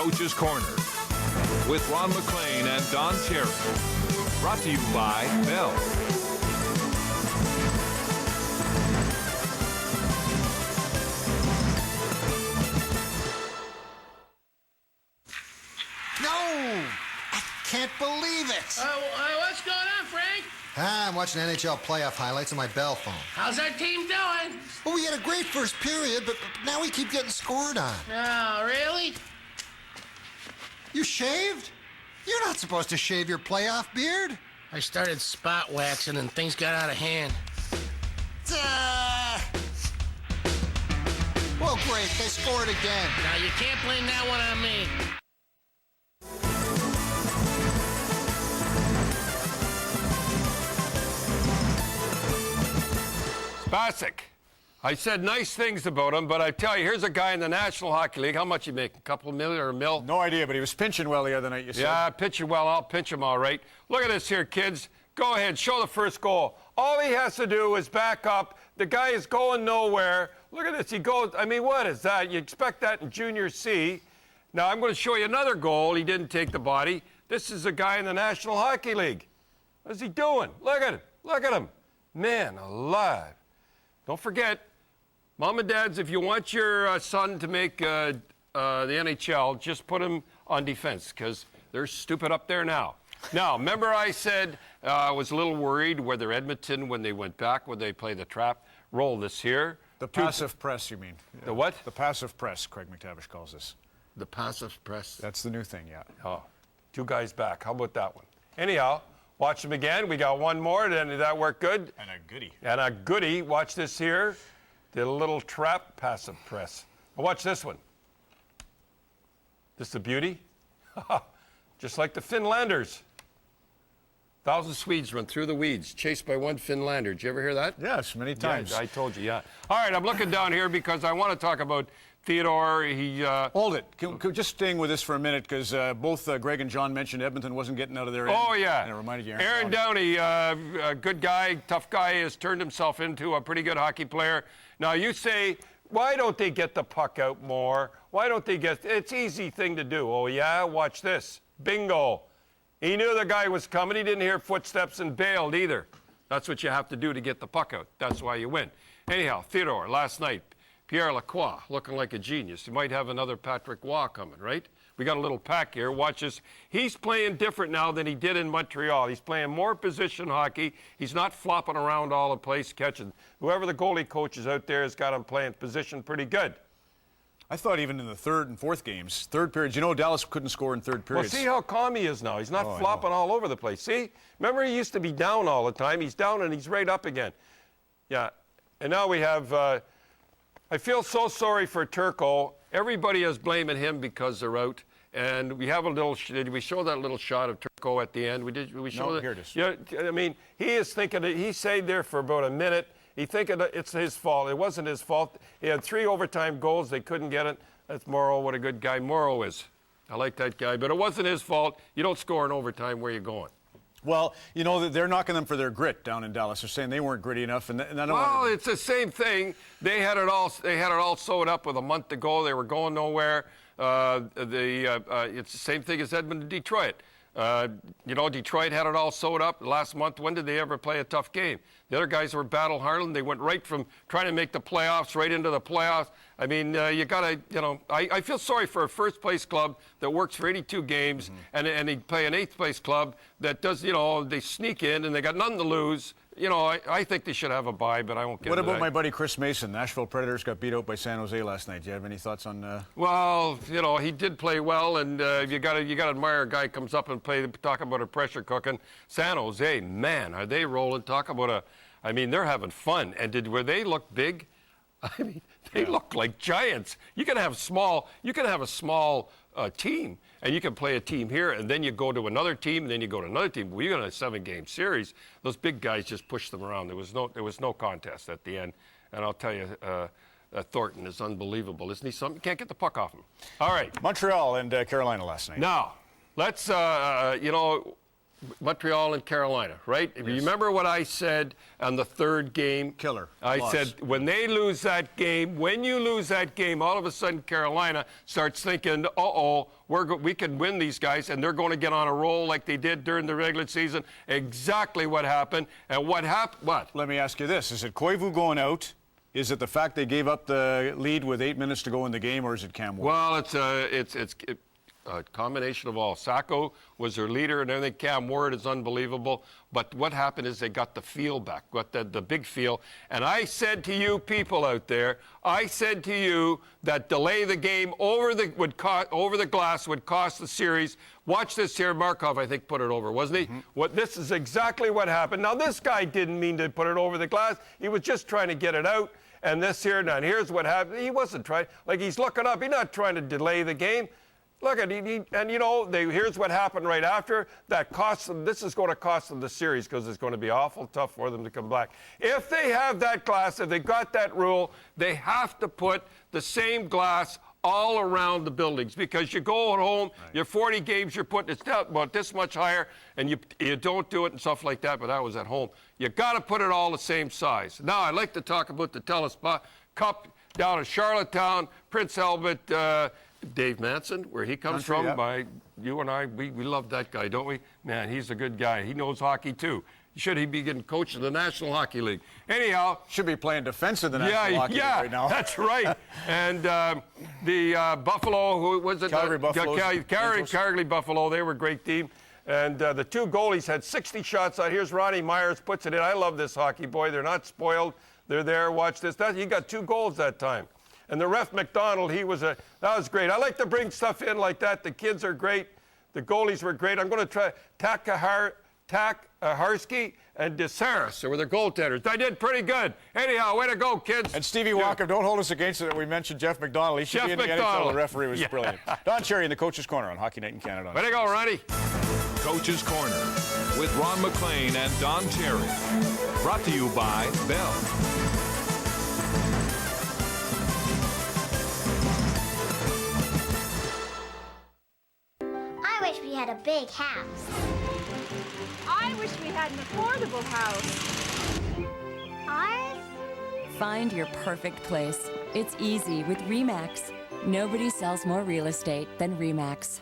Coach's Corner with Ron McLean and Don Cherry. Brought to you by Bell. No! I can't believe it! What's going on, Frank? I'm watching NHL playoff highlights on my Bell phone. How's our team doing? Well, we had a great first period, but now we keep getting scored on. Oh, really? You shaved? You're not supposed to shave your playoff beard. I started spot waxing and things got out of hand. Well, great. They scored again. Now, you can't blame that one on me. Spacek. I said nice things about him, but I tell you, here's a guy in the National Hockey League. How much he make? A couple million or a mil? No idea, but he was pinching well the other night, you said. Yeah, pitching well. I'll pinch him all right. Look at this here, kids. Go ahead. Show the first goal. All he has to do is back up. The guy is going nowhere. Look at this. He goes. I mean, what is that? You expect that in Junior C. Now, I'm going to show you another goal. He didn't take the body. This is a guy in the National Hockey League. What's he doing? Look at him. Look at him. Man alive. Don't forget, Mom and Dads, if you want your son to make the NHL, just put him on defense because they're stupid up there now. Now, remember I said I was a little worried whether Edmonton, when they went back, would they play the trap? Roll this here. The passive press, you mean? The what? The passive press, Craig McTavish calls this. The passive press. That's the new thing, yeah. Oh, two guys back. How about that one? Anyhow, watch them again. We got one more. Did that work good? And a goodie. And a goodie. Watch this here. Did a little trap passive press. Well, watch this one. This a beauty? Just like the Finlanders. 1,000 Swedes run through the weeds, chased by one Finlander. Did you ever hear that? Yes, many times. Yeah, I told you, yeah. All right, I'm looking down here because I want to talk about Theodore. Hold it. Just staying with this for a minute because both Greg and John mentioned Edmonton wasn't getting out of their end. Oh, yeah. And it reminded you Aaron Downey, a good guy, tough guy, has turned himself into a pretty good hockey player. Now, you say, why don't they get the puck out more? Why don't they get... It's an easy thing to do. Oh, yeah? Watch this. Bingo. He knew the guy was coming. He didn't hear footsteps and bailed either. That's what you have to do to get the puck out. That's why you win. Anyhow, Theodore, last night, Pierre Lacroix, looking like a genius. You might have another Patrick Waugh coming, right? We got a little pack here. Watch this. He's playing different now than he did in Montreal. He's playing more position hockey. He's not flopping around all the place catching. Whoever the goalie coach is out there has got him playing position pretty good. I thought even in the third and fourth games, third periods, you know Dallas couldn't score in third periods. Well, see how calm he is now. He's not flopping all over the place. See? Remember he used to be down all the time. He's down and he's right up again. Yeah. And now we have, I feel so sorry for Turco. Everybody is blaming him because they're out. And we have a little, did we show that little shot of Turco at the end? We show no, that? Here it is. Yeah, I mean, he is thinking that he stayed there for about a minute. He thinking that it's his fault. It wasn't his fault. He had 3 overtime goals. They couldn't get it. That's Morrow. What a good guy Morrow is. I like that guy. But it wasn't his fault. You don't score in overtime. Where are you going? Well, you know, they're knocking them for their grit down in Dallas. They're saying they weren't gritty enough. And I don't well, it's the same thing. They had it all sewed up with a month to go. They were going nowhere. It's the same thing as Edmonton, Detroit. You know, Detroit had it all sewed up last month. When did they ever play a tough game? The other guys were battle hardened. They went right from trying to make the playoffs right into the playoffs. I mean, you got to, you know, I feel sorry for a first-place club that works for 82 games, and they play an eighth-place club that does, you know, they sneak in and they got nothing to lose. You know, I think they should have a bye, but I won't get What into about that. my buddy Chris Mason? Nashville Predators got beat out by San Jose last night. Do you have any thoughts on... Well, you know, he did play well, and you got to admire a guy who comes up and talk about a pressure cooking. San Jose, man, are they rolling? Talk about I mean, they're having fun. And where they look big? I mean, they look like giants. You can have a small team, and you can play a team here, and then you go to another team, and then you go to another team. Well, you got a 7-game series. Those big guys just pushed them around. There was no contest at the end. And I'll tell you, Thornton is unbelievable, isn't he? Something you can't get the puck off him. All right. Montreal and Carolina last night. Now, let's you know, Montreal and Carolina, right? Yes. Remember what I said on the third game? Killer. I Loss. said, when they lose that game, when you lose that game, all of a sudden Carolina starts thinking, we can win these guys, and they're going to get on a roll like they did during the regular season. Exactly what happened. And what happened? What? Let me ask you this. Is it Koivu going out? Is it the fact they gave up the lead with 8 minutes to go in the game, or is it Cam Ward? Well, it's a combination of all. Sacco was their leader, and I think Cam Ward is unbelievable. But what happened is they got the feel back, got the big feel. And I said to you people out there, I said to you that delay the game over the glass would cost the series. Watch this here. Markov, I think, put it over, wasn't he? Mm-hmm. This is exactly what happened. Now, this guy didn't mean to put it over the glass. He was just trying to get it out. And this here, now, here's what happened. He wasn't trying, like he's looking up. He's not trying to delay the game. Look at here's what happened right after. That cost them. This is going to cost them the series because it's going to be awful tough for them to come back. If they have that glass, if they got that rule, they have to put the same glass all around the buildings, because you go home, right. Your 40 games you're putting it's about this much higher, and you don't do it and stuff like that. But that was at home. You got to put it all the same size. Now I'd like to talk about the Telus Cup down in Charlottetown, Prince Albert. Dave Manson, where he comes from, yeah. You and I, we love that guy, don't we? Man, he's a good guy. He knows hockey, too. Should he be getting coached in the National Hockey League? Anyhow. Should be playing defense in the National Hockey League right now. That's right. And the Buffalo, who was it? Calgary Buffalo. Calgary Buffalo, they were a great team. And the two goalies had 60 shots out. Here's Ronnie Myers, puts it in. I love this hockey boy. They're not spoiled. They're there. Watch this. He got 2 goals that time. And the ref McDonald, that was great. I like to bring stuff in like that. The kids are great. The goalies were great. I'm going to try Harsky and DeSaris. They were the goaltenders. I did pretty good. Anyhow, way to go, kids. And Stevie Walker, don't hold us against it that we mentioned Jeff McDonald. He should be in the NHL. The referee was brilliant. Don Cherry in the Coach's Corner on Hockey Night in Canada. Way to go, Ronnie. Coach's Corner with Ron McLean and Don Cherry. Brought to you by Bell. I wish we had a big house. I wish we had an affordable house. Ours? Find your perfect place. It's easy with RE/MAX. Nobody sells more real estate than RE/MAX.